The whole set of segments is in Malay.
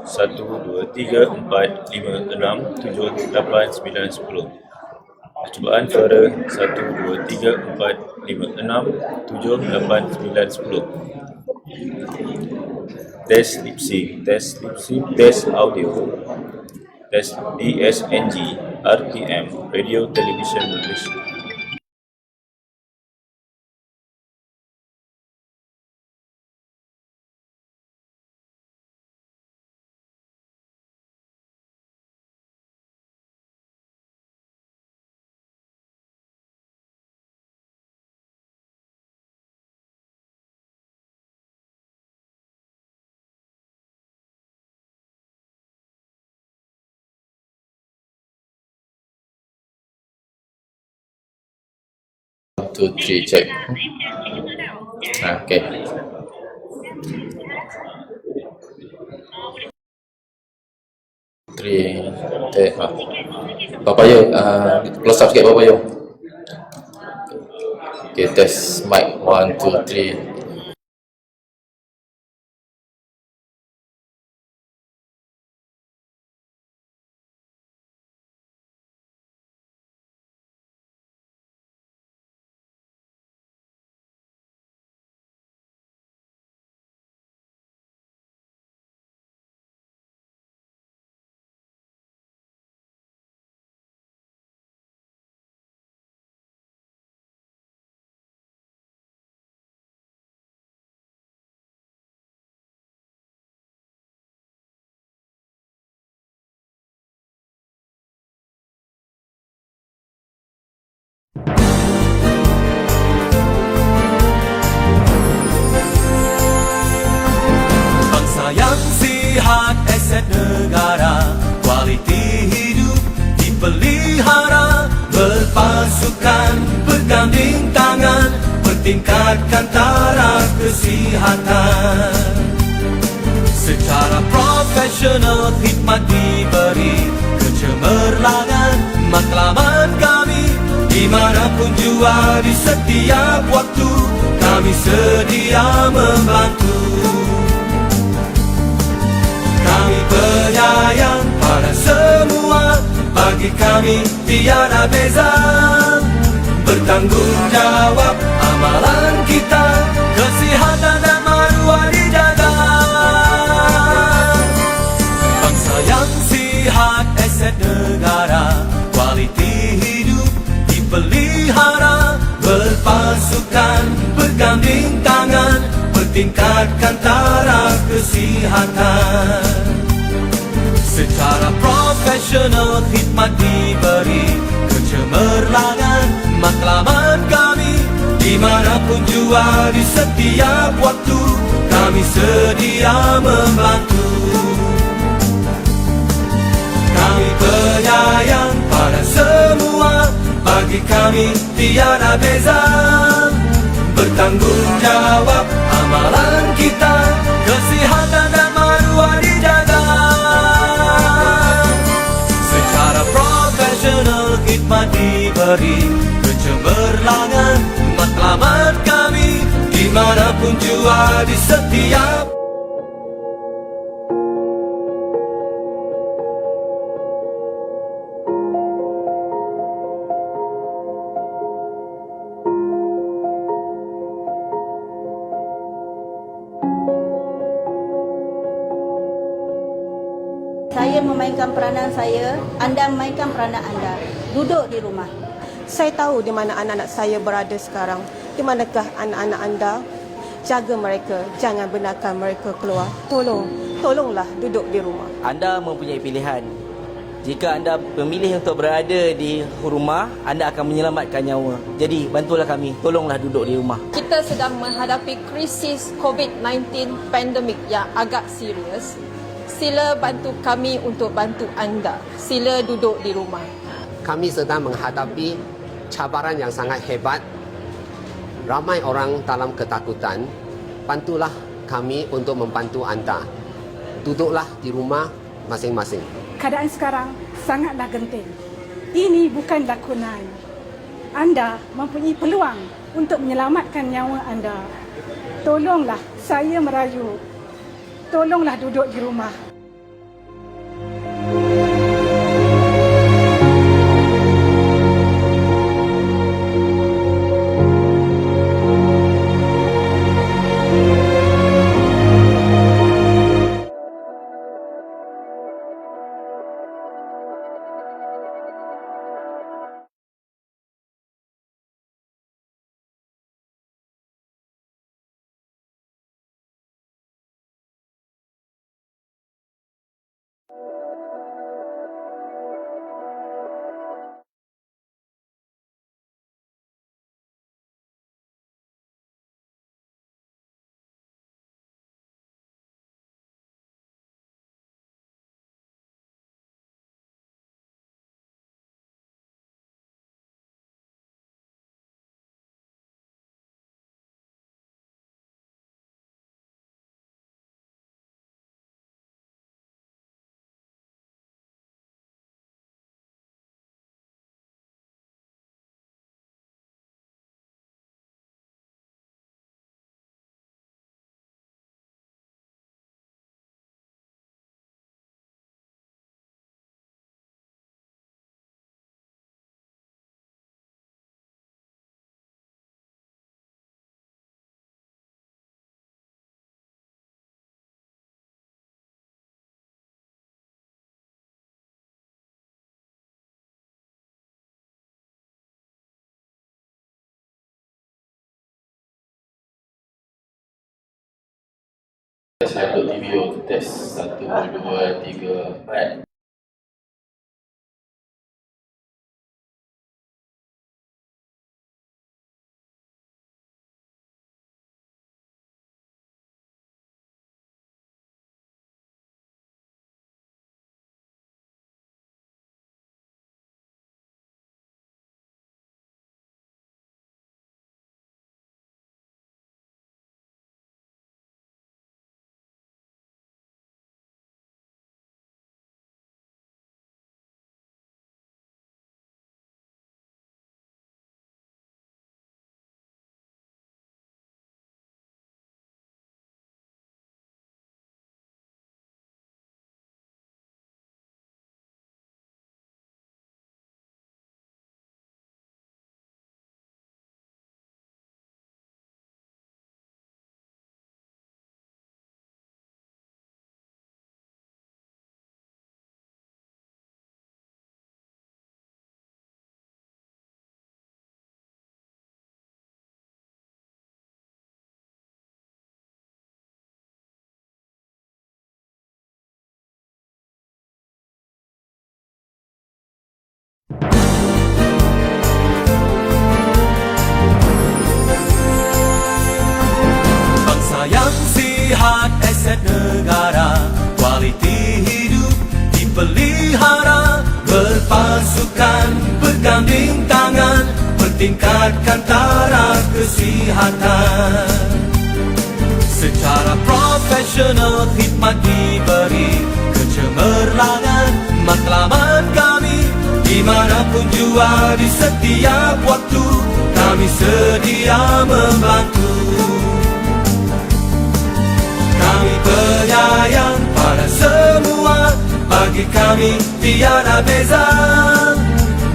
1, 2, 3, 4, 5, 6, 7, 8, 9, 10. Percubaan suara 1, 2, 3, 4, 5, 6, 7, 8, 9, 10. Test lip sync, test audio, test DSNG, RTM, Radio Television Malaysia. Two, three, check. Okay. Three, Bapak Yo, close up sikit Bapak Yo. Okay, test mic 1, 2, 3. Aset negara, kualiti hidup dipelihara, berpasukan, berganding tangan, bertingkatkan taraf kesihatan. Secara profesional khidmat diberi, kecemerlangan matlamat kami, dimanapun jua di setiap waktu, kami sedia membantu. Kami penyayang pada semua, bagi kami tiada beza. Bertanggung jawab amalan kita, kesihatan dan maruah dijaga. Bangsa yang sihat aset negara, kualiti hidup dipelihara, berpasukan, berganding tangan, bertingkatkan taraf kesihatan. Secara profesional khidmat diberi, kecemerlangan matlamat kami, dimanapun jua di setiap waktu, kami sedia membantu. Kami penyayang pada semua, bagi kami tiada beza. Bertanggung jawab amalan kita, kesihatan dan maruah dijaga. Secara profesional khidmat diberi, kecemerlangan matlamat kami, dimanapun jua di setiap. Saya memainkan peranan saya, anda memainkan peranan anda. Duduk di rumah. Saya tahu di mana anak-anak saya berada sekarang. Di manakah anak-anak anda? Jaga mereka, jangan benarkan mereka keluar. Tolonglah duduk di rumah. Anda mempunyai pilihan. Jika anda memilih untuk berada di rumah, anda akan menyelamatkan nyawa. Jadi bantulah kami, tolonglah duduk di rumah. Kita sedang menghadapi krisis COVID-19 pandemik yang agak serius. Sila bantu kami untuk bantu anda. Sila duduk di rumah. Kami sedang menghadapi cabaran yang sangat hebat. Ramai orang dalam ketakutan. Bantulah kami untuk membantu anda. Duduklah di rumah masing-masing. Keadaan sekarang sangatlah genting. Ini bukan lakonan. Anda mempunyai peluang untuk menyelamatkan nyawa anda. Tolonglah, saya merayu. Tolonglah duduk di rumah. Satu video tes 1, 2, 3, 4. Bangsa yang sihat, aset negara, kualiti hidup dipelihara, berpasukan, berganding tangan, bertingkatkan taraf kesihatan. Secara profesional khidmat diberi, kecemerlangan matlamat kami, dimanapun jua di setiap waktu, kami sedia membantu. Kami penyayang pada semua, bagi kami tiada beza.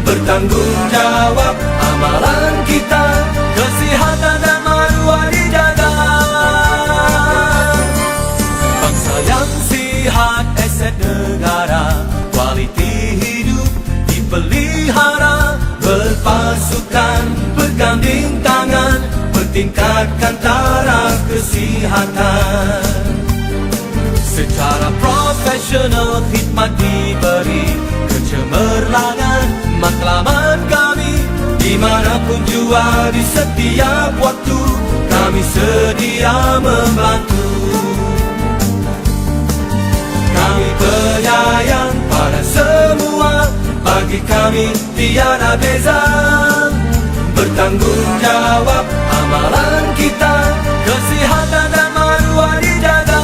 Bertanggung jawab amalan kita, kesihatan dan maruah dijaga. Bangsa yang sihat, aset negara, kualiti hidup dipelihara, berpasukan, berganding tangan, bertingkatkan taraf kesihatan. Secara profesional khidmat diberi, kecemerlangan matlamat kami, dimanapun jua di setiap waktu, kami sedia membantu. Kami penyayang pada semua, bagi kami tiada beza. Bertanggung jawab amalan kita, kesihatan dan maruah dijaga.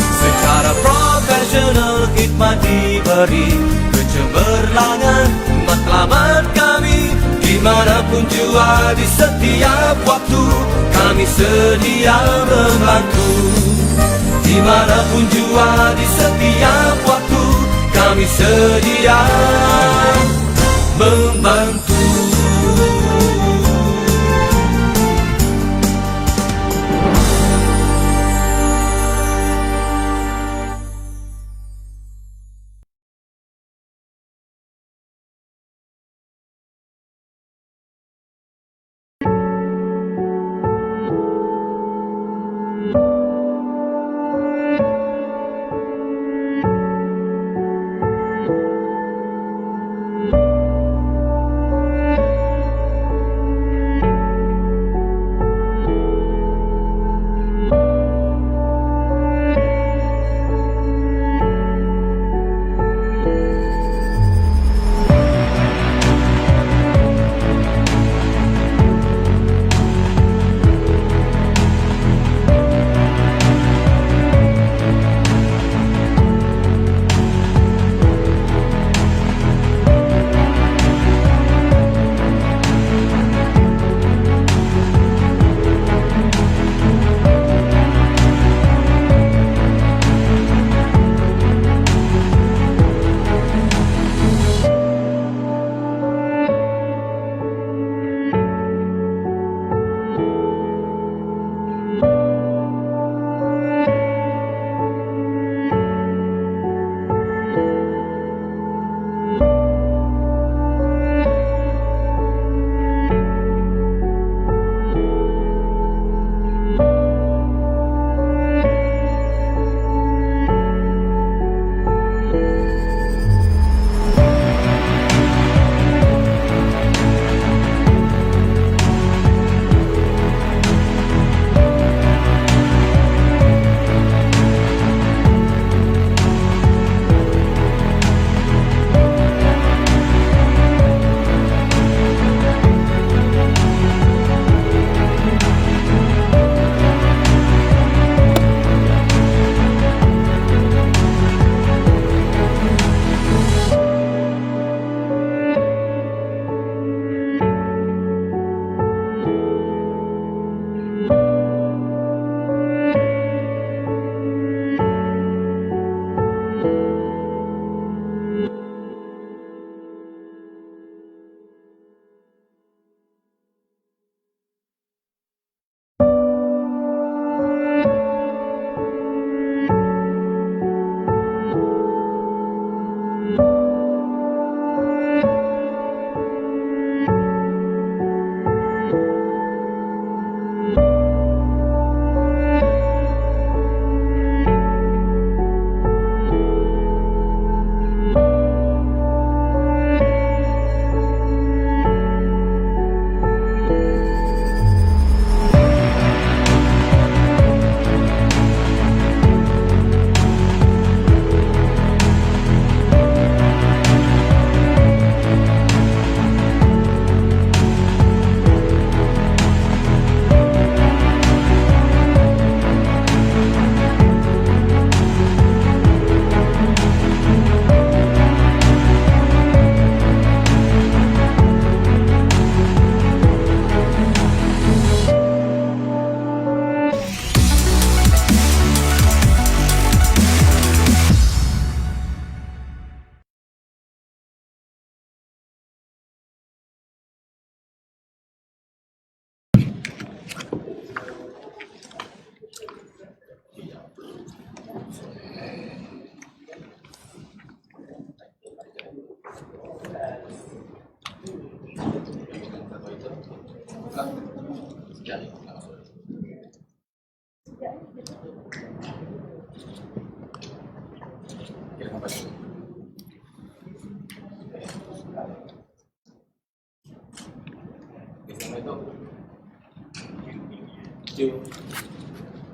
Secara profesional khidmat diberi, kecemerlangan matlamat kami, dimanapun jua di setiap waktu, kami sedia membantu. Dimanapun jua di setiap waktu, kami sedia membantu.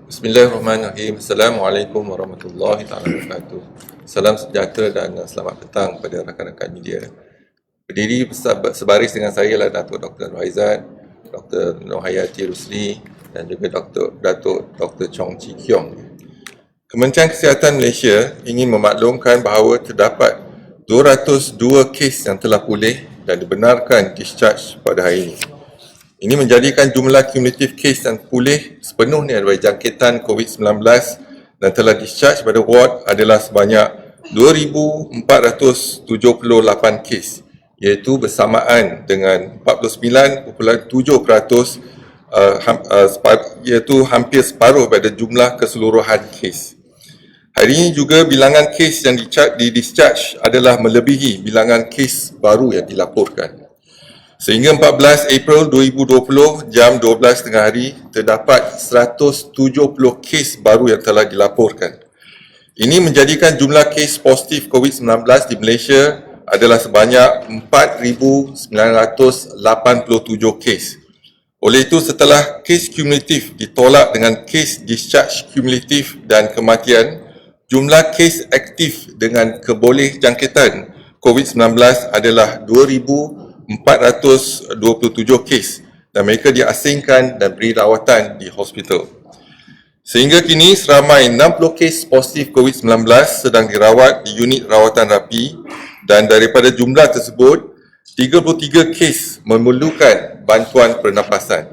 Bismillahirrahmanirrahim. Assalamualaikum warahmatullahi wabarakatuh. Salam sejahtera dan selamat petang kepada rakan-rakan media. Berdiri sebaris dengan saya ialah Datuk Dr. Raizat, Dr. Nur Hayati Rusli dan juga Datuk Dr. Chong Chi Kiong. Kementerian Kesihatan Malaysia ingin memaklumkan bahawa terdapat 202 kes yang telah pulih dan dibenarkan discharge pada hari ini. Ini menjadikan jumlah kumulatif kes yang pulih sepenuhnya dari jangkitan COVID-19 dan telah discharge pada ward adalah sebanyak 2,478 kes, iaitu bersamaan dengan 49.7%, iaitu hampir separuh pada jumlah keseluruhan kes. Hari ini juga bilangan kes yang di-discharge adalah melebihi bilangan kes baru yang dilaporkan. Sehingga 14 April 2020 jam 12 tengah hari, terdapat 170 kes baru yang telah dilaporkan. Ini menjadikan jumlah kes positif COVID-19 di Malaysia adalah sebanyak 4,987 kes. Oleh itu, setelah kes kumulatif ditolak dengan kes discharge kumulatif dan kematian, jumlah kes aktif dengan keboleh jangkitan COVID-19 adalah 2,427 kes dan mereka diasingkan dan beri rawatan di hospital. Sehingga kini seramai 60 kes positif COVID-19 sedang dirawat di unit rawatan rapi dan daripada jumlah tersebut, 33 kes memerlukan bantuan pernafasan.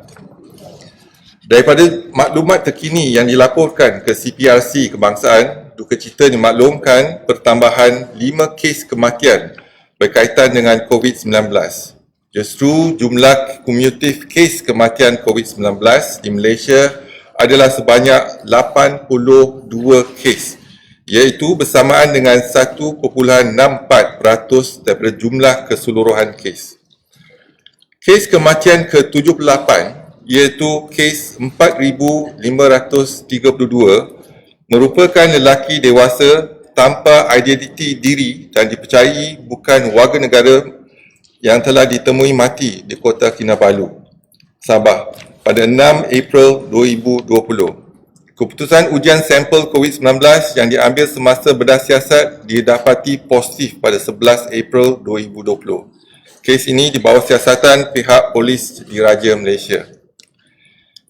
Daripada maklumat terkini yang dilaporkan ke CPRC Kebangsaan, duka cita dimaklumkan pertambahan 5 kes kematian berkaitan dengan COVID-19. Justru jumlah kumulatif kes kematian COVID-19 di Malaysia adalah sebanyak 82 kes, iaitu bersamaan dengan 1.64% daripada jumlah keseluruhan kes. Kes kematian ke-78 iaitu kes 4,532 merupakan lelaki dewasa tanpa identiti diri dan dipercayai bukan warga negara yang telah ditemui mati di Kota Kinabalu, Sabah pada 6 April 2020. Keputusan ujian sampel COVID-19 yang diambil semasa bedah siasat didapati positif pada 11 April 2020. Kes ini di bawah siasatan pihak Polis Diraja Malaysia.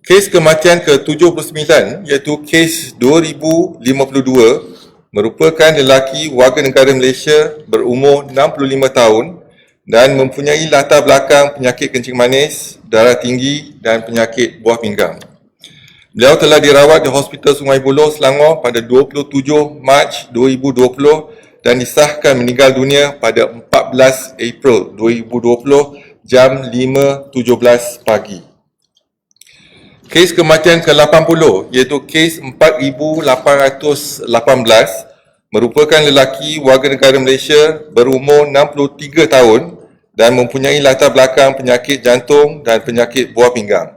Kes kematian ke-79 iaitu kes 2052 merupakan lelaki warga negara Malaysia berumur 65 tahun dan mempunyai latar belakang penyakit kencing manis, darah tinggi dan penyakit buah pinggang. Beliau telah dirawat di Hospital Sungai Buloh, Selangor pada 27 Mac 2020 dan disahkan meninggal dunia pada 14 April 2020 jam 5.17 pagi. Kes kematian ke-80 iaitu kes 4,818 merupakan lelaki warga negara Malaysia berumur 63 tahun dan mempunyai latar belakang penyakit jantung dan penyakit buah pinggang.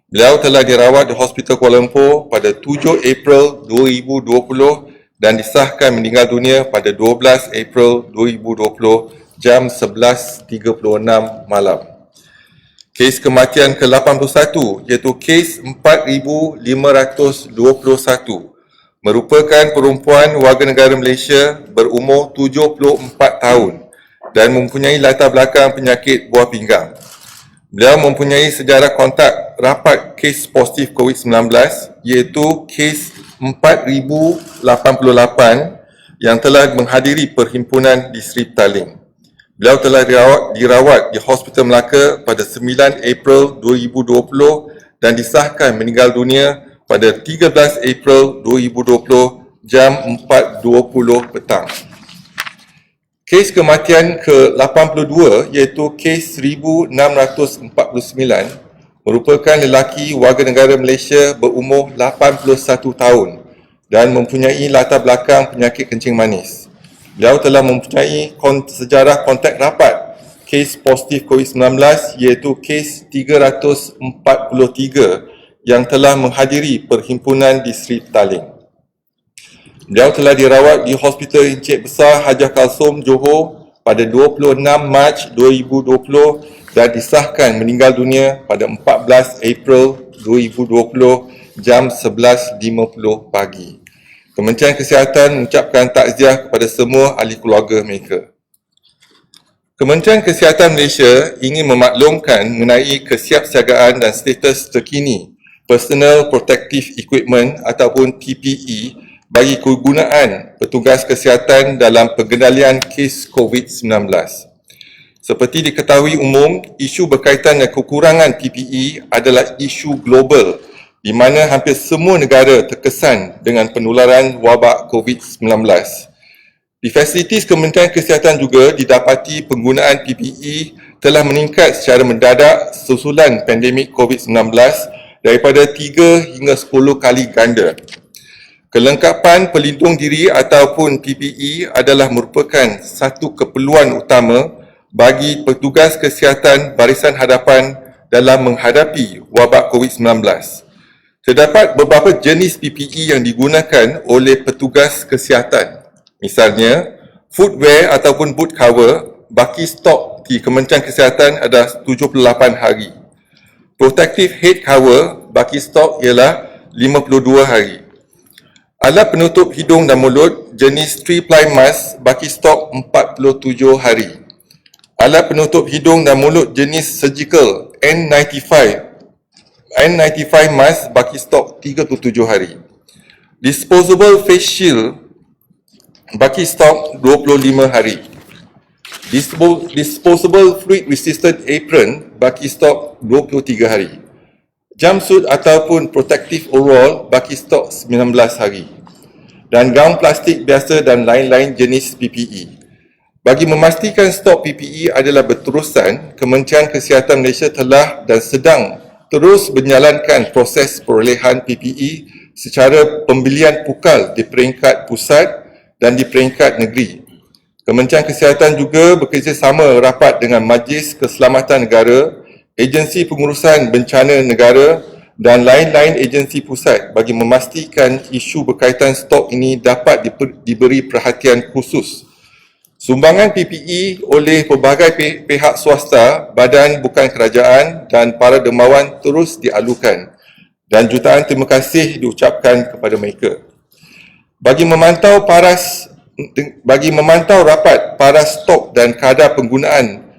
Beliau telah dirawat di Hospital Kuala Lumpur pada 7 April 2020 dan disahkan meninggal dunia pada 12 April 2020 jam 11.36 malam. Kes kematian ke-81 iaitu kes 4,521 merupakan perempuan warga negara Malaysia berumur 74 tahun dan mempunyai latar belakang penyakit buah pinggang. Beliau mempunyai sejarah kontak rapat kes positif COVID-19 iaitu kes 4,088 yang telah menghadiri perhimpunan di Sri Petaling. Beliau telah dirawat di Hospital Melaka pada 9 April 2020 dan disahkan meninggal dunia pada 13 April 2020 jam 4.20 petang. Kes kematian ke-82 iaitu kes 1649 merupakan lelaki warga negara Malaysia berumur 81 tahun dan mempunyai latar belakang penyakit kencing manis. Beliau telah mempunyai sejarah kontak rapat kes positif COVID-19 iaitu kes 343 yang telah menghadiri perhimpunan di Sri Petaling. Beliau telah dirawat di Hospital Encik Besar Hajah Kalsum, Johor pada 26 Mac 2020 dan disahkan meninggal dunia pada 14 April 2020 jam 11.50 pagi. Kementerian Kesihatan mengucapkan takziah kepada semua ahli keluarga mereka. Kementerian Kesihatan Malaysia ingin memaklumkan mengenai kesiapsiagaan dan status terkini Personal Protective Equipment ataupun PPE bagi kegunaan petugas kesihatan dalam pengendalian kes COVID-19. Seperti diketahui umum, isu berkaitan dengan kekurangan PPE adalah isu global di mana hampir semua negara terkesan dengan penularan wabak COVID-19. Di fasilitis Kementerian Kesihatan juga didapati penggunaan PPE telah meningkat secara mendadak susulan pandemik COVID-19 daripada 3 hingga 10 kali ganda. Kelengkapan pelindung diri ataupun PPE adalah merupakan satu keperluan utama bagi petugas kesihatan barisan hadapan dalam menghadapi wabak COVID-19. Terdapat beberapa jenis PPE yang digunakan oleh petugas kesihatan. Misalnya, footwear ataupun boot cover baki stok di Kementerian Kesihatan adalah 78 hari. Protective head cover baki stok ialah 52 hari. Alat penutup hidung dan mulut jenis 3-ply mask baki stok 47 hari. Alat penutup hidung dan mulut jenis surgical N95 mask baki stok 37 hari. Disposable face shield baki stok 25 hari. Disposable fluid resistant apron baki stok 23 hari. Jumpsuit ataupun protective overall baki stok 19 hari. Dan gaun plastik biasa dan lain-lain jenis PPE. Bagi memastikan stok PPE adalah berterusan, Kementerian Kesihatan Malaysia telah dan sedang terus menjalankan proses perolehan PPE secara pembelian pukal di peringkat pusat dan di peringkat negeri. Kementerian Kesihatan juga bekerjasama rapat dengan Majlis Keselamatan Negara, Agensi Pengurusan Bencana Negara dan lain-lain agensi pusat bagi memastikan isu berkaitan stok ini dapat diberi perhatian khusus. Sumbangan PPE oleh pelbagai pihak swasta, badan bukan kerajaan dan para dermawan terus dialukan dan jutaan terima kasih diucapkan kepada mereka. Bagi memantau rapat paras stok dan kadar penggunaan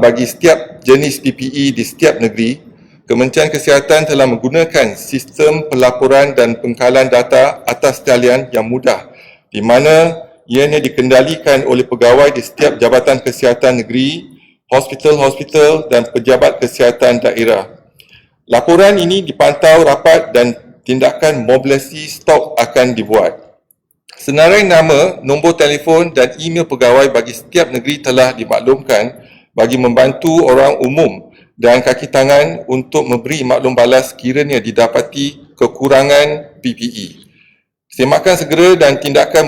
bagi setiap jenis PPE di setiap negeri, Kementerian Kesihatan telah menggunakan sistem pelaporan dan pengkalan data atas talian yang mudah di mana ianya dikendalikan oleh pegawai di setiap jabatan kesihatan negeri, hospital-hospital dan pejabat kesihatan daerah. Laporan ini dipantau rapat dan tindakan mobilisasi stok akan dibuat. Senarai nama, nombor telefon dan email pegawai bagi setiap negeri telah dimaklumkan bagi membantu orang umum dan kaki tangan untuk memberi maklum balas kiranya didapati kekurangan PPE. Semakan segera dan tindakan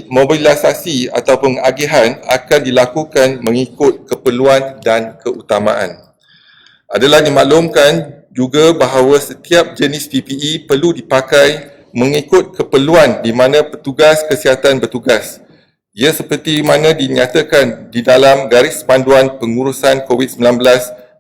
mobilisasi atau pengagihan akan dilakukan mengikut keperluan dan keutamaan. Adalah dimaklumkan juga bahawa setiap jenis PPE perlu dipakai mengikut keperluan di mana petugas kesihatan bertugas. Ia seperti mana dinyatakan di dalam garis panduan pengurusan COVID-19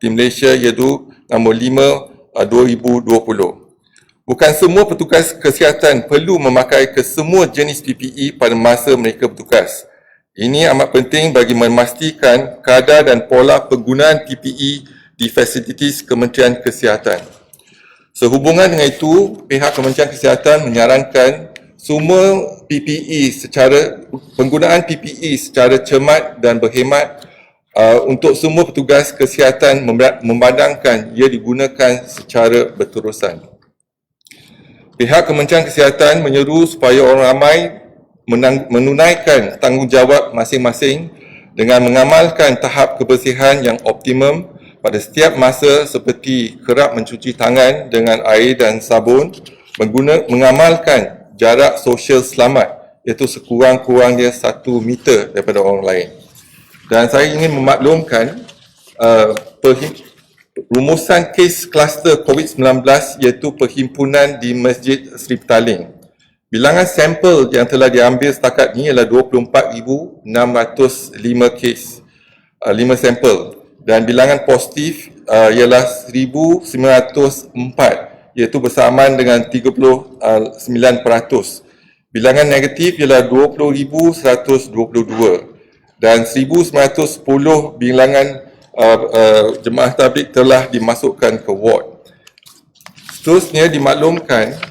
di Malaysia iaitu nombor 5 2020. Bukan semua petugas kesihatan perlu memakai kesemua jenis PPE pada masa mereka bertugas. Ini amat penting bagi memastikan kadar dan pola penggunaan PPE di fasilitis Kementerian Kesihatan. Sehubungan dengan itu, pihak Kementerian Kesihatan menyarankan semua penggunaan PPE secara cermat dan berhemat untuk semua petugas kesihatan memandangkan ia digunakan secara berterusan. Pihak Kementerian Kesihatan menyeru supaya orang ramai menunaikan tanggungjawab masing-masing dengan mengamalkan tahap kebersihan yang optimum pada setiap masa seperti kerap mencuci tangan dengan air dan sabun, mengamalkan jarak sosial selamat iaitu sekurang-kurangnya 1 meter daripada orang lain. Dan saya ingin memaklumkan rumusan kes kluster COVID-19 iaitu perhimpunan di Masjid Sri Petaling. Bilangan sampel yang telah diambil setakat ini ialah 24,605 kes, 5 sampel, dan bilangan positif ialah 1,904, iaitu bersamaan dengan 39%. Bilangan negatif ialah 20,122 dan 1,910 bilangan jemaah tabligh telah dimasukkan ke ward. Seterusnya dimaklumkan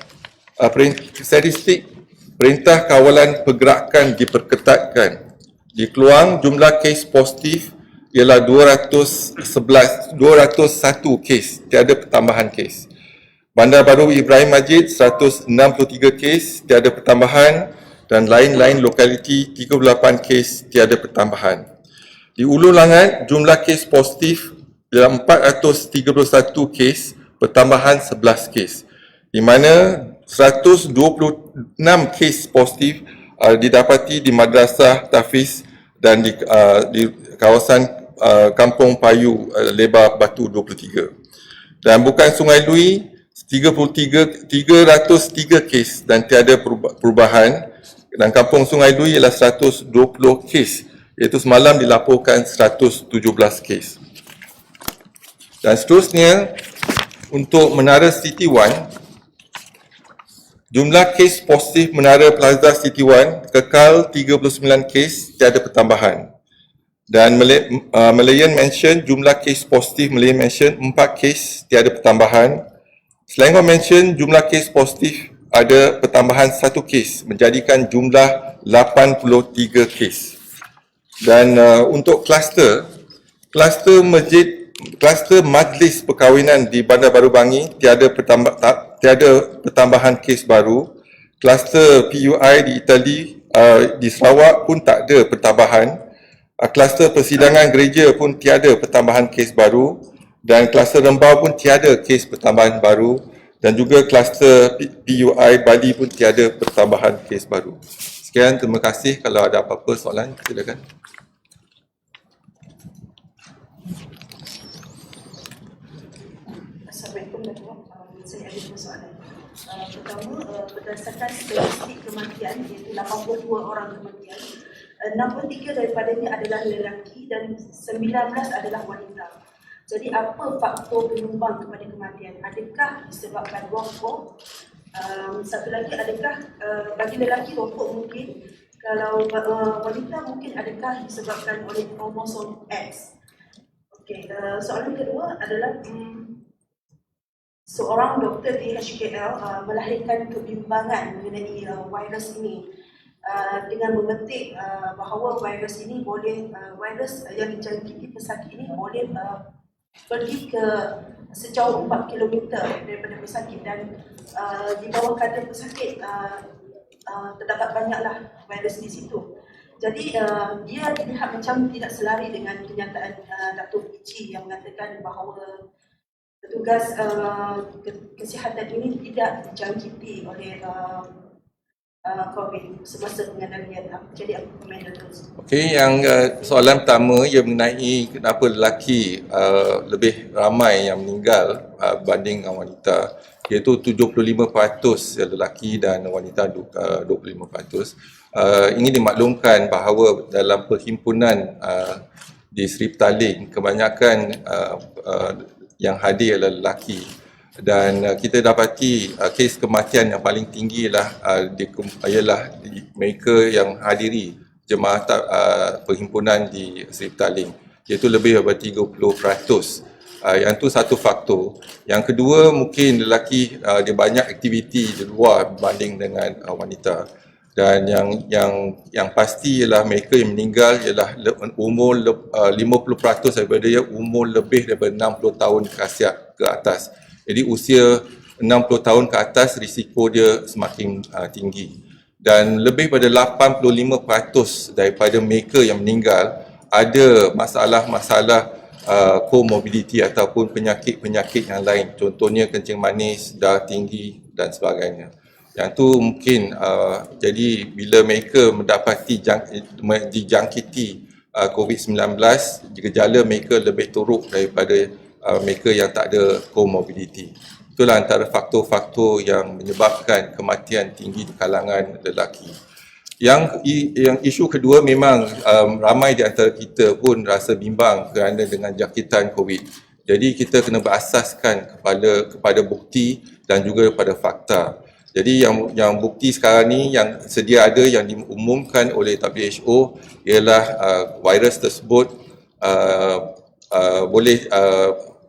statistik Perintah Kawalan Pergerakan diperketatkan. Di Keluang, jumlah kes positif ialah 201 kes, tiada pertambahan kes. Bandar Baru Ibrahim Majid 163 kes, tiada pertambahan, dan lain-lain lokaliti 38 kes, tiada pertambahan. Di Ulu Langat, jumlah kes positif ialah 431 kes, pertambahan 11 kes, di mana 126 kes positif didapati di Madrasah Tafiz dan di kawasan Kampung Payu Lebar Batu 23. Dan bukan Sungai Lui 303 kes dan tiada perubahan, dan Kampung Sungai Lui ialah 120 kes, iaitu semalam dilaporkan 117 kes. Dan seterusnya untuk Menara City One, jumlah kes positif Menara Plaza City One kekal 39 kes, tiada pertambahan. Dan Malayan Mansion, jumlah kes positif Malayan Mansion 4 kes, tiada pertambahan. Selangor Mansion, jumlah kes positif ada pertambahan 1 kes, menjadikan jumlah 83 kes. Dan untuk kluster majlis perkahwinan di Bandar Baru Bangi tiada pertambahan kes baru. Kluster PUI di Itali di Sarawak pun tak ada pertambahan. Kluster persidangan gereja pun tiada pertambahan kes baru, dan kluster Rembau pun tiada kes pertambahan baru, dan juga kluster PUI Bali pun tiada pertambahan kes baru. Sekian, terima kasih. Kalau ada apa-apa soalan, silakan. Assalamualaikum warahmatullahi wabarakatuh. Saya ada dua soalan. Pertama, berdasarkan statistik kematian, iaitu 82 orang kematian, 63 daripadanya adalah lelaki dan 19 adalah wanita. Jadi apa faktor penyumbang kepada kematian? Adakah disebabkan rokok? Satu lagi, adakah bagi lelaki rokok mungkin, kalau wanita mungkin adakah disebabkan oleh kromosom X? Okey, soalan kedua adalah seorang doktor di HKL melahirkan kebimbangan mengenai virus ini dengan memetik bahawa virus ini boleh, virus yang dijangkiti pesakit ini boleh pergi ke sejauh 4 km daripada pesakit, dan di bawah kadar pesakit terdapat banyaklah virus di situ. Jadi dia dilihat macam tidak selari dengan kenyataan Datuk Pichi yang mengatakan bahawa petugas kesihatan ini tidak dijangkiti oleh COVID semasa pengendalian. Jadi aku komen terus. Okey, yang soalan pertama ia mengenai kenapa lelaki lebih ramai yang meninggal berbanding dengan wanita, iaitu 75% lelaki dan wanita 25%. Ini dimaklumkan bahawa dalam perhimpunan di Seri Petaling kebanyakan yang hadir adalah lelaki, dan kita dapati kes kematian yang paling tinggi ialah mereka yang hadiri jemaah perhimpunan di Seri Petaling, iaitu lebih daripada 30%. Yang tu satu faktor. Yang kedua, mungkin lelaki dia banyak aktiviti di luar berbanding dengan wanita. Dan yang pasti ialah mereka yang meninggal ialah umur 50% daripada dia umur lebih daripada 60 tahun ke atas. Jadi usia 60 tahun ke atas risiko dia semakin tinggi. Dan lebih pada 85% daripada mereka yang meninggal ada masalah-masalah comorbidity ataupun penyakit-penyakit yang lain. Contohnya kencing manis, darah tinggi dan sebagainya. Yang tu mungkin jadi bila mereka mendapati dijangkiti COVID-19, gejala mereka lebih teruk daripada mereka yang tak ada comorbidity. Itulah antara faktor-faktor yang menyebabkan kematian tinggi di kalangan lelaki. Yang isu kedua memang ramai di antara kita pun rasa bimbang kerana dengan jangkitan COVID. Jadi kita kena berasaskan kepada bukti dan juga pada fakta. Jadi yang bukti sekarang ni yang sedia ada yang diumumkan oleh WHO ialah virus tersebut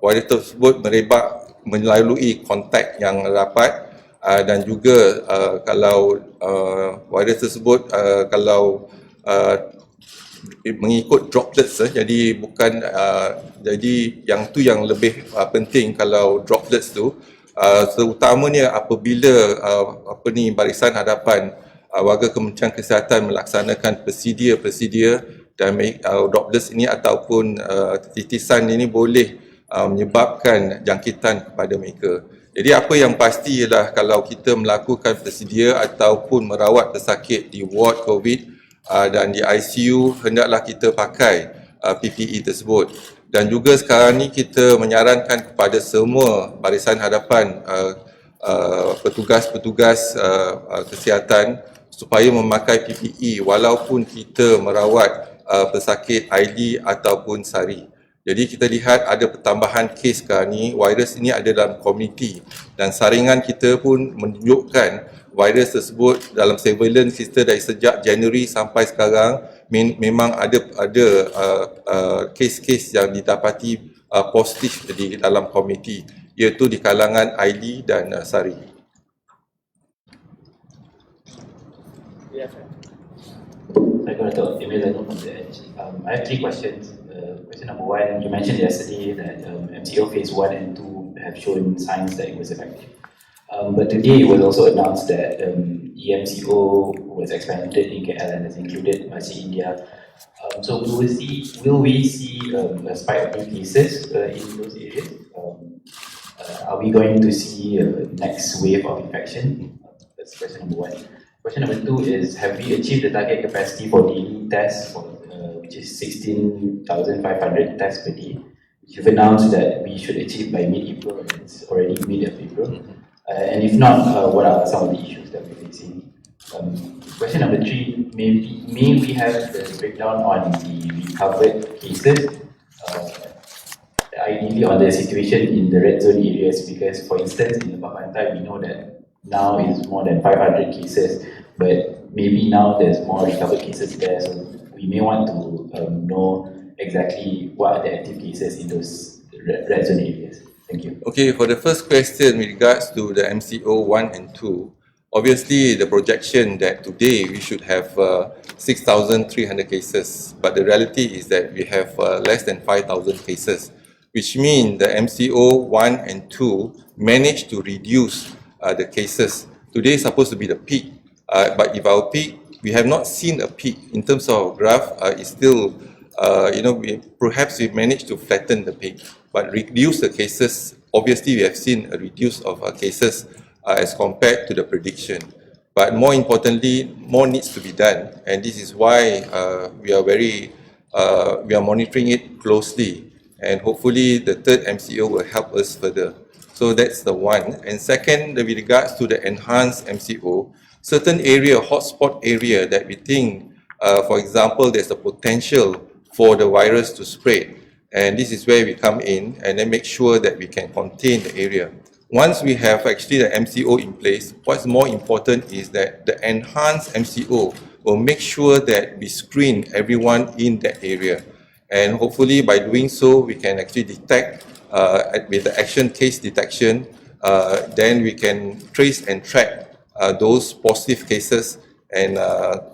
virus tersebut merebak melalui kontak yang rapat dan juga kalau virus tersebut kalau mengikut droplets jadi bukan jadi yang tu yang lebih penting kalau droplets tu terutamanya apabila Barisan Hadapan Warga Kementerian Kesihatan melaksanakan prosedur dan droplets ini ataupun titisan ini boleh menyebabkan jangkitan kepada mereka. Jadi apa yang pasti ialah kalau kita melakukan prosedur ataupun merawat pesakit di ward COVID dan di ICU, hendaklah kita pakai PPE tersebut. Dan juga sekarang ni kita menyarankan kepada semua barisan hadapan petugas-petugas kesihatan supaya memakai PPE walaupun kita merawat pesakit ID ataupun SARI. Jadi kita lihat ada pertambahan kes sekarang ni, virus ini ada dalam komuniti dan saringan kita pun menunjukkan virus tersebut dalam surveillance kita dari sejak Januari sampai sekarang memang ada kes-kes yang didapati positif di dalam komuniti, iaitu di kalangan ID dan SARI. I have 3 questions. Question number 1, you mentioned yesterday that MCO phase 1 and 2 have shown signs that it was effective. But today it was also announced that EMCO was expanded in KL and has included Masjid India. So will we see a spike of new cases in those areas? Are we going to see a next wave of infection? That's question number 1. Question number 2 is, have we achieved the target capacity for daily tests, which is 16,500 tests per day? You've announced that we should achieve by mid-April, and it's already mid-April. And if not, what are some of the issues that we're facing? Question number 3, may we have the breakdown on the recovered cases, ideally on the situation in the red zone areas, because for instance in Lebak Pantai we know that now is more than 500 cases, but maybe now there's more recovered cases there, so we may want to know exactly what are the active cases in those red zone areas. Thank you. Okay, for the first question with regards to the MCO 1 and 2, obviously the projection that today we should have 6,300 cases, but the reality is that we have less than 5,000 cases, which means the MCO 1 and 2 managed to reduce the cases. Today is supposed to be the peak, but if our peak, we have not seen a peak in terms of graph, it's still, perhaps we've managed to flatten the peak, but reduce the cases. Obviously, we have seen a reduce of cases as compared to the prediction. But more importantly, more needs to be done, and this is why we are monitoring it closely, and hopefully the third MCO will help us further. So that's the one. And second, with regards to the enhanced MCO, certain area, hotspot area that we think, for example, there's a potential for the virus to spread. And this is where we come in and then make sure that we can contain the area. Once we have actually the MCO in place, what's more important is that the enhanced MCO will make sure that we screen everyone in that area. And hopefully by doing so, we can actually detect with the action case detection, then we can trace and track those positive cases and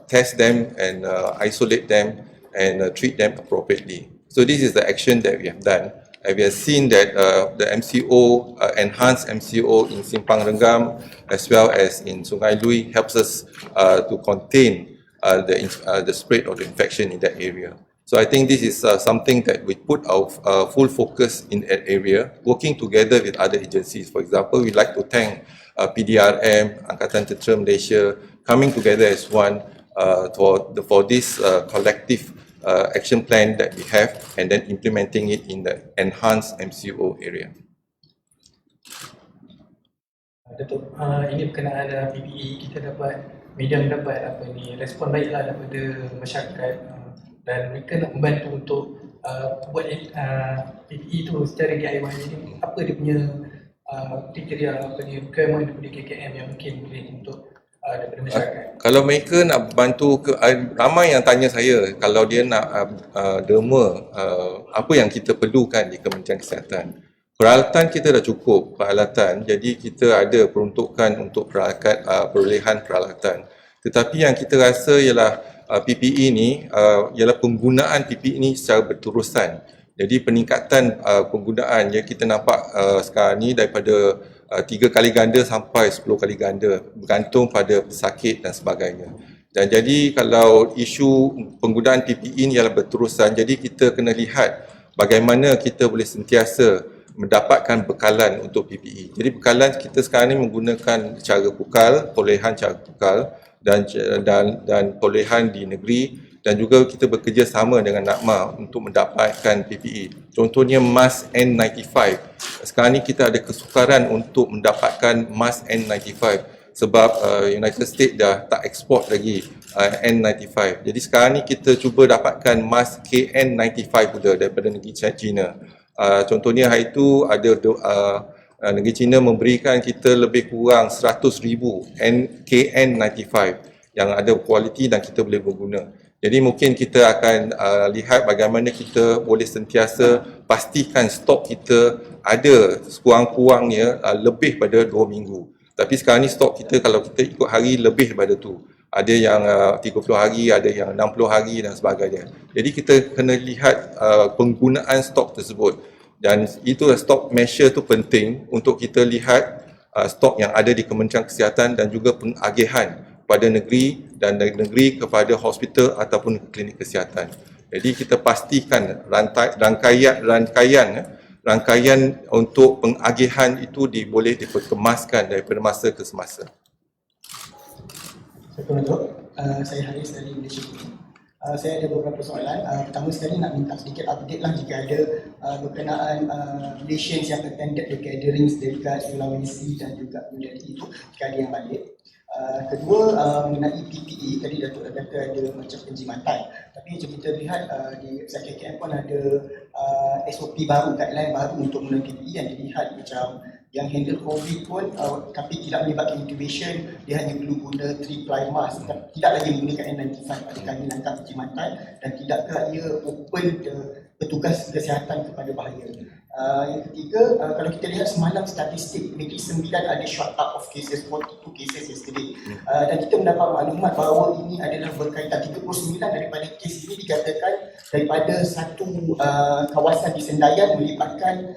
test them and isolate them and treat them appropriately. So this is the action that we have done. And we have seen that the MCO, enhanced MCO in Simpang Renggam as well as in Sungai Lui helps us to contain the spread of the infection in that area. So I think this is something that we put our full focus in that area, working together with other agencies. For example, we'd like to thank PDRM, Angkatan Tentera Malaysia, coming together as one for this collective action plan that we have and then implementing it in the enhanced MCO area. Datuk, ini berkenaan PPE, kita dapat media mendapat respon baiklah daripada masyarakat dan mereka nak membantu untuk buat PPE tu secara DIY. Jadi apa dia punya kriteria, requirement daripada KKM yang mungkin boleh untuk daripada masyarakat? Kalau mereka nak bantu, ramai yang tanya saya kalau dia nak derma, apa yang kita perlukan di Kementerian Kesihatan. Peralatan kita dah cukup, peralatan, jadi kita ada peruntukan untuk perolehan peralatan. Tetapi yang kita rasa ialah PPE ni, ialah penggunaan PPE ni secara berterusan. Jadi peningkatan penggunaan yang kita nampak sekarang ni daripada 3 kali ganda sampai 10 kali ganda, bergantung pada pesakit dan sebagainya. Dan jadi kalau isu penggunaan PPE ni ialah berterusan, jadi kita kena lihat bagaimana kita boleh sentiasa mendapatkan bekalan untuk PPE. Jadi bekalan kita sekarang ni menggunakan cara pukal, perolehan cara pukal dan perolehan di negeri, dan juga kita bekerjasama dengan NAKMA untuk mendapatkan PPE. Contohnya mask N95. Sekarang ni kita ada kesukaran untuk mendapatkan mask N95 sebab United States dah tak ekspor lagi N95. Jadi sekarang ni kita cuba dapatkan mask KN95 pula daripada negeri China. Contohnya hari itu ada negeri China memberikan kita lebih kurang 100,000 KN95 yang ada kualiti dan kita boleh berguna. Jadi mungkin kita akan lihat bagaimana kita boleh sentiasa pastikan stok kita ada sekurang-kurangnya lebih pada 2 minggu. Tapi sekarang ni stok kita kalau kita ikut hari lebih daripada tu. Ada yang 30 hari, ada yang 60 hari dan sebagainya. Jadi kita kena lihat penggunaan stok tersebut. Dan itu stok measure tu penting untuk kita lihat stok yang ada di Kementerian Kesihatan dan juga pengagihan pada negeri dan dari negeri kepada hospital ataupun klinik kesihatan. Jadi kita pastikan rangkaian untuk pengagihan itu boleh diperkemaskan daripada masa ke semasa. Saya Haris dari Malaysia. Saya ada beberapa soalan. Pertama sekali nak minta sedikit update lah jika ada berkenaan Malaysians yang attended the gatherings dekat Sulawesi dan juga New Delhi itu, jika ada yang balik. Kedua, mengenai PPE, tadi Datuk dah kata ada macam penjimatan. Tapi macam kita lihat di website KKM pun ada SOP baru, guideline baru untuk menggunakan PPE yang dilihat macam yang handle COVID pun tapi tidak melibatkan intubation, dia hanya perlu guna 3-ply mask, tidak lagi menggunakan N95. Adakah ini langkah penjimatan dan tidakkah ia open petugas kesihatan kepada bahaya? Yang ketiga, kalau kita lihat semalam statistik, Negeri Sembilan ada shot up of cases, 42 cases yesterday. Dan kita mendapat maklumat bahawa ini adalah berkaitan 39 daripada kes ini dikatakan daripada satu kawasan di Sendayan melibatkan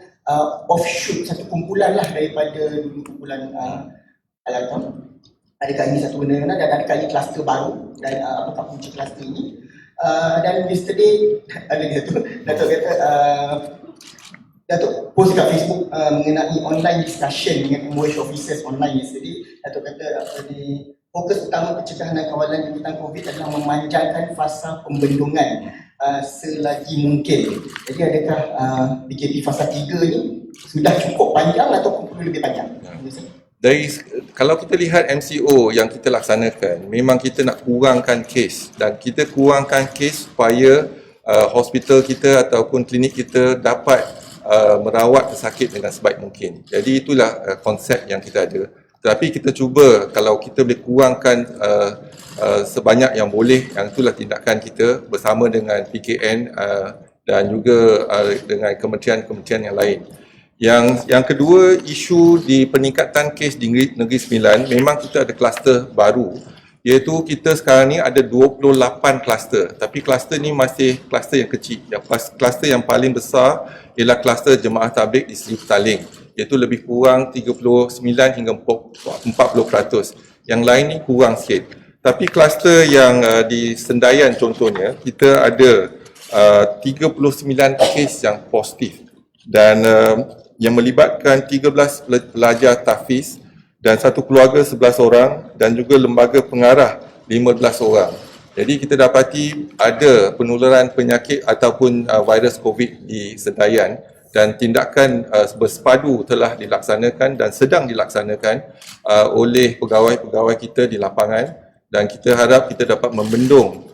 offshoot, satu kumpulan lah daripada dulu kumpulan Al-Aqam. Adakah ini satu benda dan adakah ini kluster baru dan apakah punca kluster ini? Dan yesterday ada Datuk kata Datuk post dekat Facebook mengenai online discussion dengan MOH officers online yesterday. Datuk kata fokus utama pencegahan dan kawalan jangkitan COVID adalah memanjangkan fasa pembendungan selagi mungkin. Jadi adakah PKP fasa 3 ni sudah cukup panjang atau perlu lebih panjang? Kalau kita lihat MCO yang kita laksanakan, memang kita nak kurangkan kes dan kita kurangkan kes supaya hospital kita ataupun klinik kita dapat merawat pesakit dengan sebaik mungkin. Jadi itulah konsep yang kita ada. Tetapi kita cuba kalau kita boleh kurangkan sebanyak yang boleh, yang itulah tindakan kita bersama dengan PKN dan juga dengan kementerian-kementerian yang lain. Yang kedua, isu di peningkatan kes di Negeri Sembilan, memang kita ada kluster baru, iaitu kita sekarang ni ada 28 kluster, tapi kluster ni masih kluster yang kecil. Kluster yang paling besar ialah kluster jemaah tabligh di Seri Petaling, iaitu lebih kurang 39 hingga 40%. Yang lain ni kurang sikit. Tapi kluster yang di Sendayan contohnya, kita ada 39 kes yang positif dan yang melibatkan 13 pelajar tahfiz dan satu keluarga 11 orang dan juga lembaga pengarah 15 orang. Jadi kita dapati ada penularan penyakit ataupun virus COVID di Sendayan dan tindakan bersepadu telah dilaksanakan dan sedang dilaksanakan oleh pegawai-pegawai kita di lapangan, dan kita harap kita dapat membendung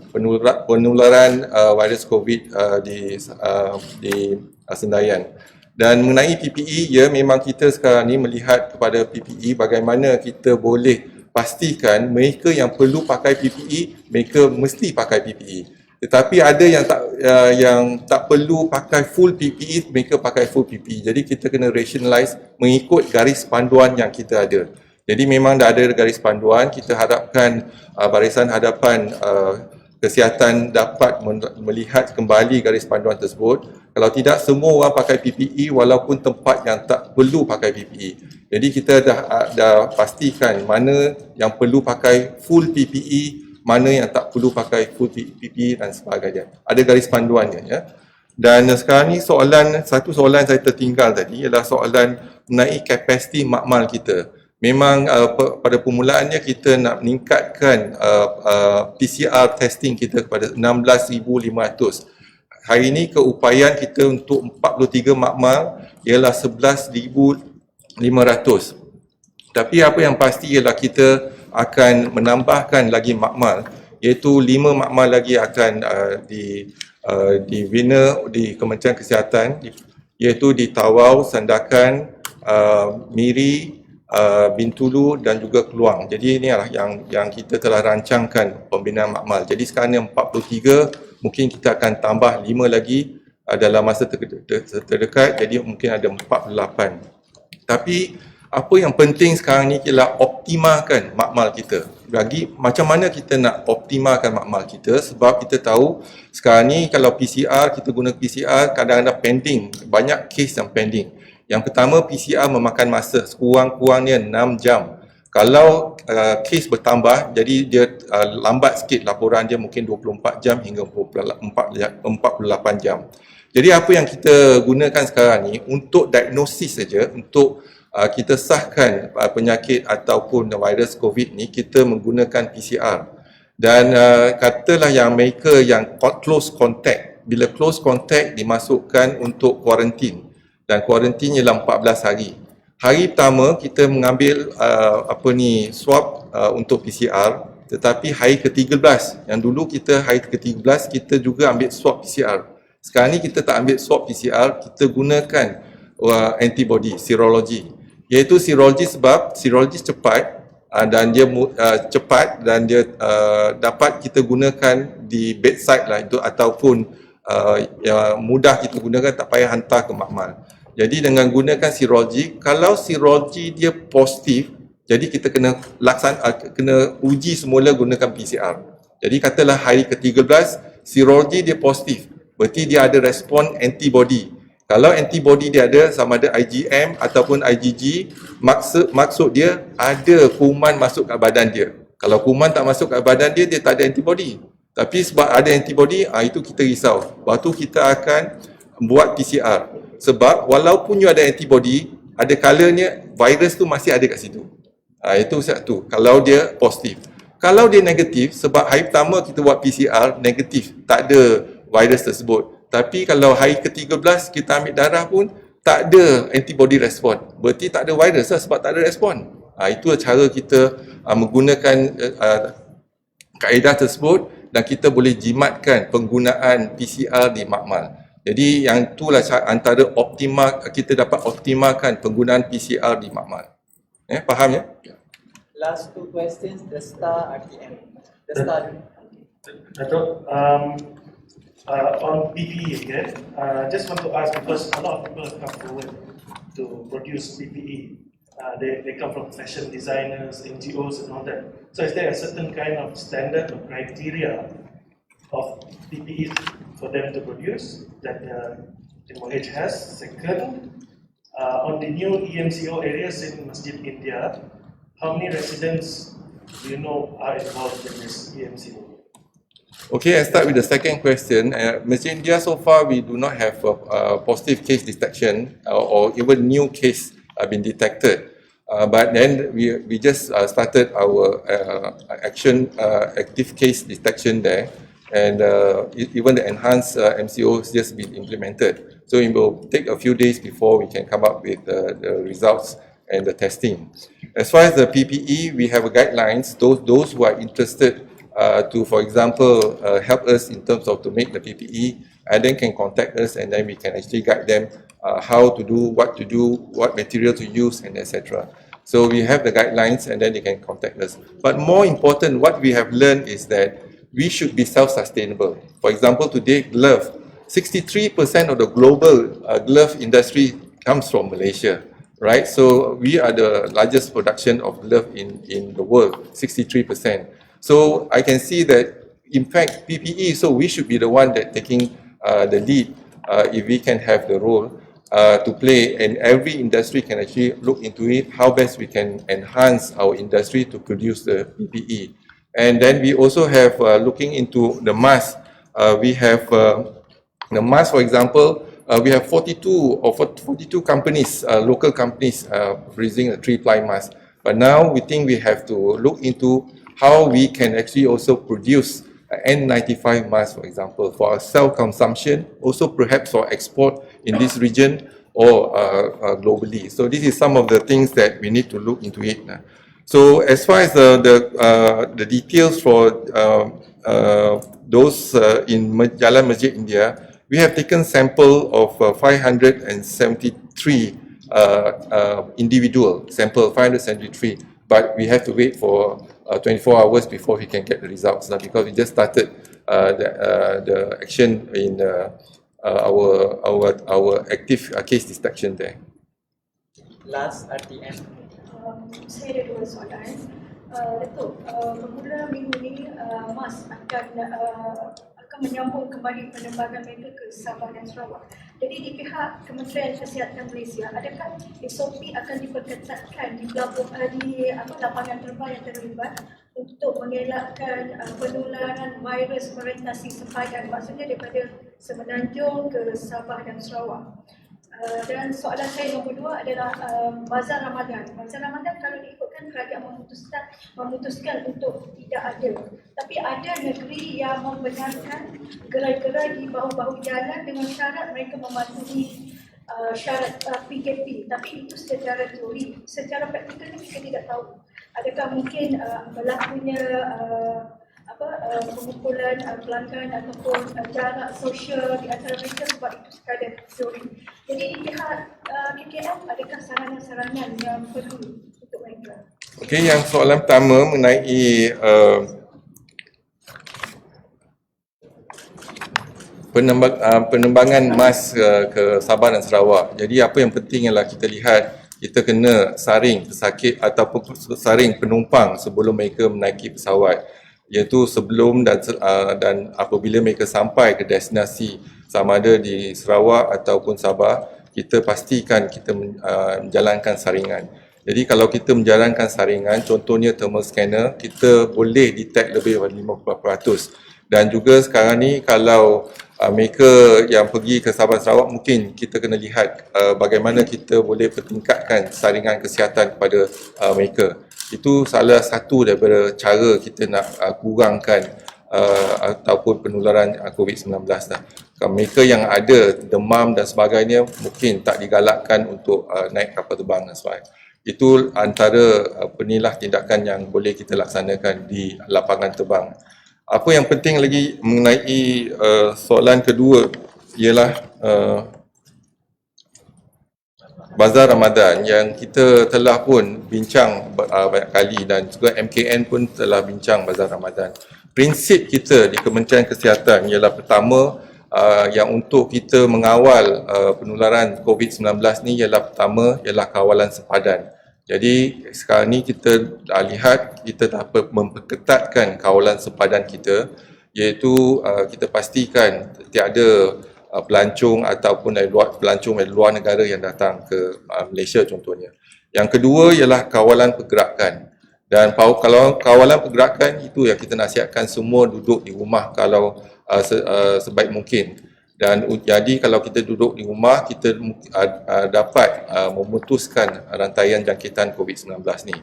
penularan virus COVID di Sendayan. Dan mengenai PPE, ya memang kita sekarang ni melihat kepada PPE bagaimana kita boleh pastikan mereka yang perlu pakai PPE, mereka mesti pakai PPE. Tetapi ada yang tak perlu pakai full PPE, mereka pakai full PPE. Jadi kita kena rationalize mengikut garis panduan yang kita ada. Jadi memang dah ada garis panduan, kita harapkan Barisan Hadapan Kesihatan dapat melihat kembali garis panduan tersebut. Kalau tidak, semua orang pakai PPE walaupun tempat yang tak perlu pakai PPE. Jadi kita dah pastikan mana yang perlu pakai full PPE, mana yang tak perlu pakai full PPE dan sebagainya. Ada garis panduannya, ya. Dan sekarang ni satu soalan saya tertinggal tadi ialah soalan mengenai kapasiti makmal kita. Memang pada permulaannya kita nak meningkatkan PCR testing kita kepada 16,500. Hari ini keupayaan kita untuk 43 makmal ialah 11,500. Tapi apa yang pasti ialah kita akan menambahkan lagi makmal, iaitu 5 makmal lagi akan dibina di Kementerian Kesihatan, iaitu di Tawau, Sandakan, Miri, Bintulu dan juga Keluang. Jadi inilah yang kita telah rancangkan pembinaan makmal. Jadi sekarang ni 43, mungkin kita akan tambah 5 lagi dalam masa terdekat, jadi mungkin ada 48. Tapi apa yang penting sekarang ni ialah optimalkan makmal kita. Macam mana kita nak optimalkan makmal kita, sebab kita tahu sekarang ni kalau PCR, kita guna PCR kadang-kadang pending, banyak kes yang pending. Yang pertama, PCR memakan masa sekurang-kurangnya 6 jam. Kalau kes bertambah, jadi dia lambat sikit laporan dia, mungkin 24 jam hingga 48 jam. Jadi apa yang kita gunakan sekarang ni untuk diagnosis saja, untuk kita sahkan penyakit ataupun virus COVID ni, kita menggunakan PCR. Dan katalah yang mereka yang close contact, bila close contact dimasukkan untuk kuarantin, dan kuarantin ialah 14 hari. Hari pertama kita mengambil swab untuk PCR, tetapi hari ke-13, yang dulu kita hari ke-13 kita juga ambil swab PCR. Sekarang ni kita tak ambil swab PCR, kita gunakan antibody, serologi. Iaitu serologi sebab serologi cepat dan dia cepat dan dia dapat kita gunakan di bedside lah itu, ataupun yang mudah kita gunakan, tak payah hantar ke makmal. Jadi dengan gunakan serologi, kalau serologi dia positif, jadi kita kena uji semula gunakan PCR. Jadi katalah hari ke-13 serologi dia positif, berarti dia ada respon antibody. Kalau antibody dia ada, sama ada IgM ataupun IgG, maksud dia ada kuman masuk ke badan dia. Kalau kuman tak masuk ke badan dia, dia tak ada antibody. Tapi sebab ada antibody, itu kita risau. Lepas tu kita akan buat PCR. Sebab walaupun you ada antibody, ada kalanya virus tu masih ada kat situ. Itu satu, kalau dia positif. Kalau dia negatif, sebab hari pertama kita buat PCR, negatif, tak ada virus tersebut. Tapi kalau hari ke-13 kita ambil darah pun tak ada antibody respon, berarti tak ada virus lah, sebab tak ada respon. Itu cara kita menggunakan kaedah tersebut, dan kita boleh jimatkan penggunaan PCR di makmal. Jadi yang itulah antara optimal, kita dapat optimalkan penggunaan PCR di makmal. Faham ya? Last 2 questions, the STAR RTM. The STAR. Dato', on PPE again, just want to ask, because a lot of people have come forward to produce PPE. They come from fashion designers, NGOs and all that. So is there a certain kind of standard or criteria of PPE for them to produce that MOH has? Second, on the new EMCO areas in Masjid India, how many residents do you know are involved in this EMCO? Okay, I start with the second question. Masjid India, so far we do not have a positive case detection or even new case been detected. But then we just started our active case detection there. and even the enhanced MCO has just been implemented. So it will take a few days before we can come up with the results and the testing. As far as the PPE, we have guidelines. Those who are interested to, for example, help us in terms of to make the PPE, and then can contact us, and then we can actually guide them how to do, what material to use, and etc. So we have the guidelines, and then they can contact us. But more important, what we have learned is that we should be self-sustainable. For example, today, glove. 63% of the global glove industry comes from Malaysia, right? So we are the largest production of glove in the world, 63%. So I can see that, in fact, PPE, so we should be the one that taking the lead if we can have the role to play, and every industry can actually look into it, how best we can enhance our industry to produce the PPE. And then we also have looking into the mask. We have the mask, for example, we have 42 companies, local companies producing a 3-ply mask. But now we think we have to look into how we can actually also produce N95 mask, for example, for our self-consumption, also perhaps for export in this region or globally. So this is some of the things that we need to look into it. So as far as the details for those in Jalan Masjid India, we have taken sample of 573 individual sample, 573, but we have to wait for 24 hours before we can get the results because we just started the action in our active case detection there. Last RTM. Saya ada dua soalan. Datuk, bermula minggu ni MAS akan menyambung kembali penerbangan mereka ke Sabah dan Sarawak. Jadi di pihak Kementerian Kesihatan Malaysia, adakah SOP akan diperketatkan di lapangan terbang yang terlibat untuk mengelakkan penularan virus merentasi sepadan, maksudnya daripada Semenanjung ke Sabah dan Sarawak? Dan soalan saya nombor 2 adalah Bazar Ramadan. Bazar Ramadan kalau diikutkan kerajaan memutuskan untuk tidak ada. Tapi ada negeri yang membenarkan gerai-gerai di bahu-bahu jalan dengan syarat mereka mematuhi syarat PKP. Tapi itu secara teori. Secara praktikal kita tidak tahu. Adakah mungkin berlakunya pengumpulan pelanggan ataupun jarak sosial di antara mereka sebab itu sekadar teori. Jadi di pihak KKM, adakah saranan-saranan yang perlu untuk mereka? Okey, yang soalan pertama mengenai penerbangan MAS ke Sabah dan Sarawak. Jadi apa yang penting ialah kita lihat, kita kena saring pesakit ataupun saring penumpang sebelum mereka menaiki pesawat, iaitu sebelum dan apabila mereka sampai ke destinasi sama ada di Sarawak ataupun Sabah, kita pastikan kita menjalankan saringan. Jadi kalau kita menjalankan saringan, contohnya thermal scanner, kita boleh detect lebih daripada 50%. Dan juga sekarang ni kalau mereka yang pergi ke Sabah Sarawak, mungkin kita kena lihat bagaimana kita boleh pertingkatkan saringan kesihatan kepada mereka. Itu salah satu daripada cara kita nak kurangkan ataupun penularan COVID-19 lah. Mereka yang ada demam dan sebagainya mungkin tak digalakkan untuk naik kapal terbang dan sebagainya. Itu antara penilah tindakan yang boleh kita laksanakan di lapangan terbang. Apa yang penting lagi mengenai soalan kedua ialah Bazar Ramadan yang kita telah pun bincang banyak kali, dan juga MKN pun telah bincang Bazar Ramadan. Prinsip kita di Kementerian Kesihatan ialah pertama, yang untuk kita mengawal penularan COVID-19 ni ialah pertama ialah kawalan sepadan. Jadi sekarang ni kita dah lihat kita dah memperketatkan kawalan sepadan kita, iaitu kita pastikan tiada pelancong ataupun pelancong dari luar negara yang datang ke Malaysia contohnya. Yang kedua ialah kawalan pergerakan. Dan kalau kawalan pergerakan itu yang kita nasihatkan semua duduk di rumah kalau sebaik mungkin. Dan jadi kalau kita duduk di rumah, kita dapat memutuskan rantaian jangkitan COVID-19 ni.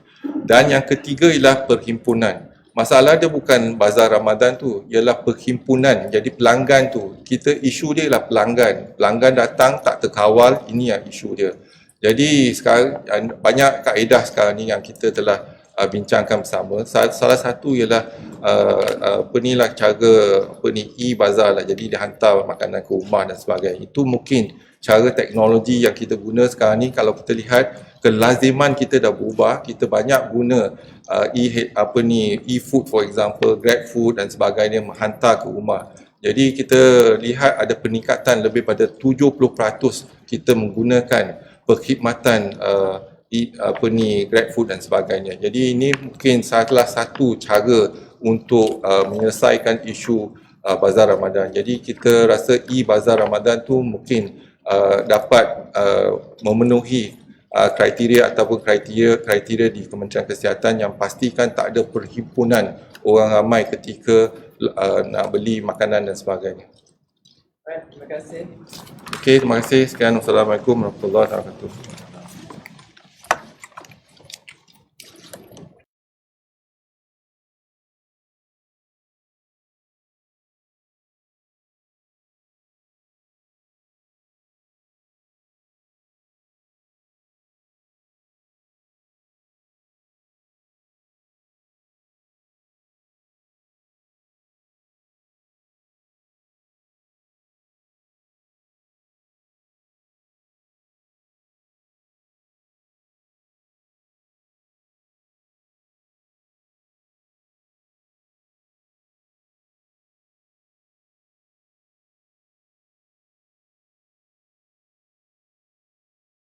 Dan yang ketiga ialah perhimpunan. Masalah dia bukan bazar Ramadan tu, ialah perhimpunan. Jadi pelanggan tu, isu dia ialah pelanggan. Pelanggan datang tak terkawal, ini yang isu dia. Jadi sekarang banyak kaedah sekarang ni yang kita telah bincangkan bersama. Salah satu ialah cara e-bazar lah. Jadi dia hantar makanan ke rumah dan sebagainya. Itu mungkin cara teknologi yang kita guna sekarang ni. Kalau kita lihat kelaziman kita dah berubah, kita banyak guna e-food for example, Grab food dan sebagainya menghantar ke rumah. Jadi kita lihat ada peningkatan lebih pada 70% kita menggunakan perkhidmatan Grab food dan sebagainya. Jadi ini mungkin salah satu cara untuk menyelesaikan isu bazar Ramadan. Jadi kita rasa e-bazar Ramadan tu mungkin dapat memenuhi kriteria ataupun kriteria di Kementerian Kesihatan yang pastikan tak ada perhimpunan orang ramai ketika nak beli makanan dan sebagainya. Baik, terima kasih. Okey, terima kasih. Sekian. Wassalamualaikum warahmatullahi wabarakatuh.